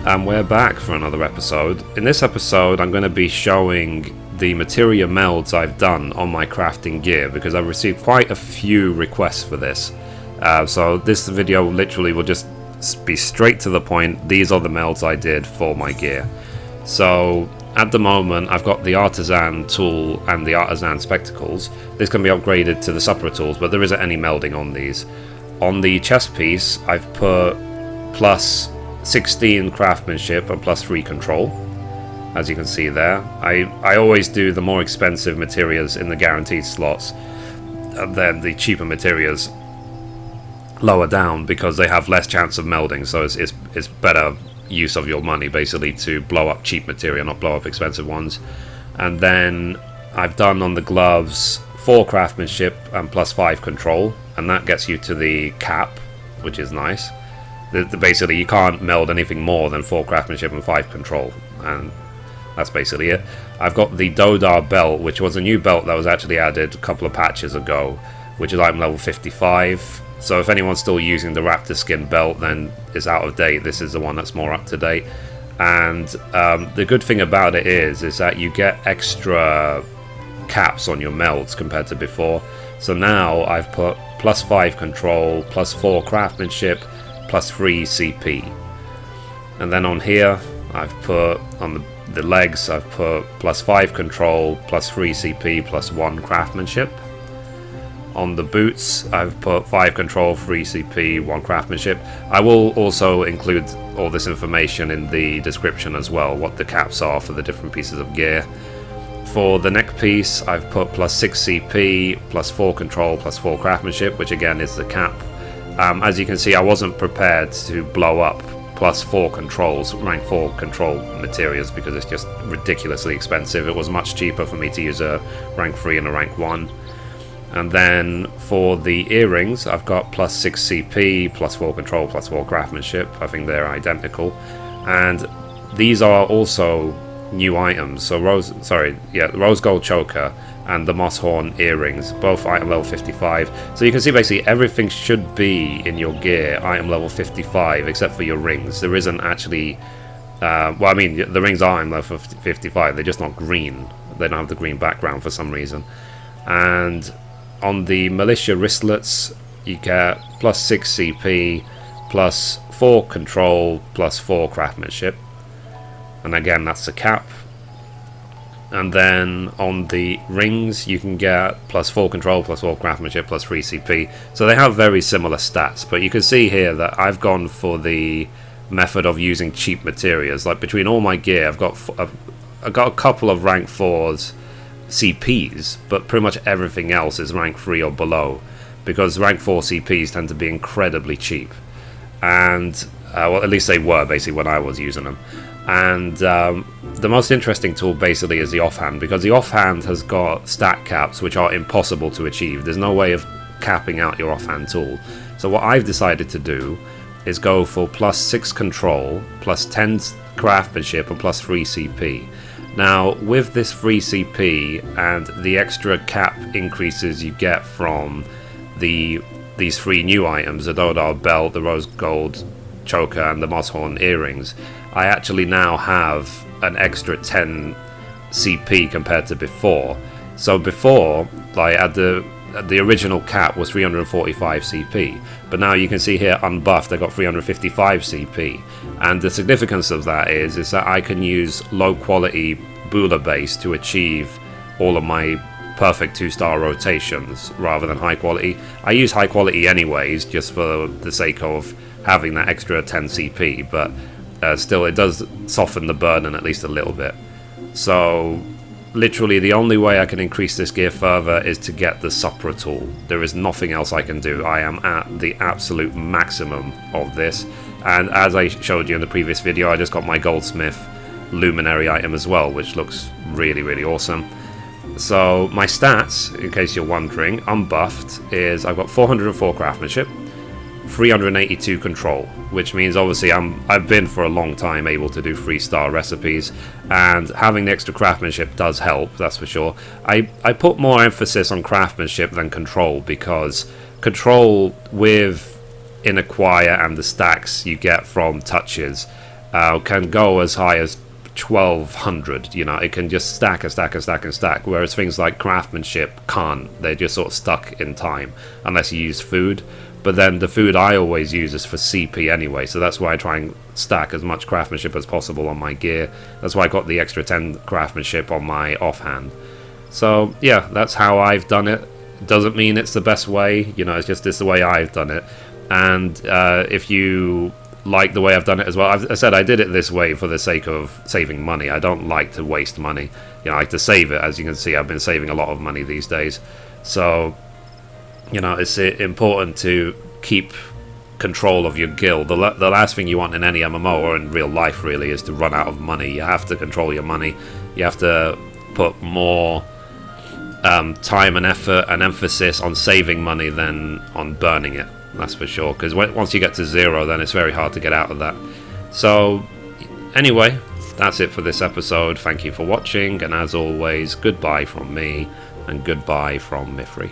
And we're back for another episode. In this episode I'm going to be showing the Materia melds I've done on my crafting gear, because I've received quite a few requests for this. So this video literally will just be straight to the point. These are the melds I did for my gear. So at the moment I've got the artisan tool and the artisan spectacles. This can be upgraded to the Supra tools, but there isn't any melding on these. On the chest piece I've put plus 16 craftsmanship and plus 3 control, as you can see there. I always do the more expensive materials in the guaranteed slots, and then the cheaper materials lower down because they have less chance of melding, so it's better use of your money basically to blow up cheap material, not blow up expensive ones. And then I've done on the gloves 4 craftsmanship and plus 5 control, and that gets you to the cap, which is nice. Basically you can't meld anything more than 4 craftsmanship and 5 control, and that's basically it. I've got the Dodar belt, which was a new belt that was actually added a couple of patches ago, which is item level 55. So if anyone's still using the raptor skin belt, then it's out of date. This is the one that's more up to date. And the good thing about it is that you get extra caps on your melds compared to before. So now I've put plus 5 control, plus 4 craftsmanship, plus 3 CP. And then on here I've put, on the legs I've put plus 5 control, plus 3 CP, plus 1 craftsmanship. On the boots I've put 5 control, 3 CP, 1 craftsmanship. I will also include all this information in the description as well, what the caps are for the different pieces of gear. For the neck piece I've put plus 6 CP, plus 4 control, plus 4 craftsmanship, which again is the cap. As you can see, I wasn't prepared to blow up plus 4 controls, rank 4 control materials, because it's just ridiculously expensive. It was much cheaper for me to use a rank 3 and a rank 1. And then for the earrings I've got plus 6 CP, plus 4 control, plus 4 craftsmanship. I think they're identical, and these are also new items. So the rose gold choker and the moss horn earrings, both item level 55. So you can see basically everything should be in your gear item level 55 except for your rings. There isn't actually well, I mean the rings are item level 55, they're just not green. They don't have the green background for some reason. And on the Militia wristlets you get plus 6 CP, plus 4 control, plus 4 craftsmanship, and again that's the cap. And then on the rings you can get plus 4 control, plus 4 craftsmanship, plus 3 CP. So they have very similar stats, but you can see here that I've gone for the method of using cheap materials. Like between all my gear I've got a couple of rank 4s CPs, but pretty much everything else is rank 3 or below, because rank 4 CPs tend to be incredibly cheap. And well, at least they were basically when I was using them. And the most interesting tool basically is the Offhand, because the Offhand has got stat caps which are impossible to achieve. There's no way of capping out your Offhand tool. So what I've decided to do is go for plus 6 control, plus 10 craftsmanship, and plus 3 CP. Now with this 3 CP and the extra cap increases you get from these 3 new items, the Dodar belt, the rose gold choker, and the moss horn earrings, I actually now have an extra 10 CP compared to before. So before, like at the original cap was 345 CP, but now you can see here unbuffed I got 355 CP, and the significance of that is that I can use low quality Bula base to achieve all of my perfect 2-star rotations rather than high quality. I use high quality anyways just for the sake of having that extra 10 CP, but still it does soften the burden at least a little bit. So literally the only way I can increase this gear further is to get the Supra tool. There is nothing else I can do. I am at the absolute maximum of this, and as I showed you in the previous video, I just got my goldsmith luminary item as well, which looks really awesome. So my stats, in case you're wondering, unbuffed is I've got 404 craftsmanship, 382 control, which means obviously I've been for a long time able to do 3-star recipes, and having the extra craftsmanship does help, that's for sure. I put more emphasis on craftsmanship than control, because control with in acquire and the stacks you get from touches can go as high as 1200. You know, it can just stack and stack and stack and stack, whereas things like craftsmanship can't. They're just sort of stuck in time unless you use food. But then the food I always use is for CP anyway, so that's why I try and stack as much craftsmanship as possible on my gear. That's why I got the extra 10 craftsmanship on my offhand. So yeah, that's how I've done it. Doesn't mean it's the best way, you know, it's just the way I've done it. And if you like the way I've done it as well, I said I did it this way for the sake of saving money. I don't like to waste money. You know, I like to save it. As you can see, I've been saving a lot of money these days. So, you know, it's important to keep control of your guild. The last thing you want in any MMO or in real life really is to run out of money. You have to control your money. You have to put more time and effort and emphasis on saving money than on burning it. That's for sure, because once you get to 0, then it's very hard to get out of that. So anyway, that's it for this episode. Thank you for watching, and as always, goodbye from me and goodbye from Mithrie.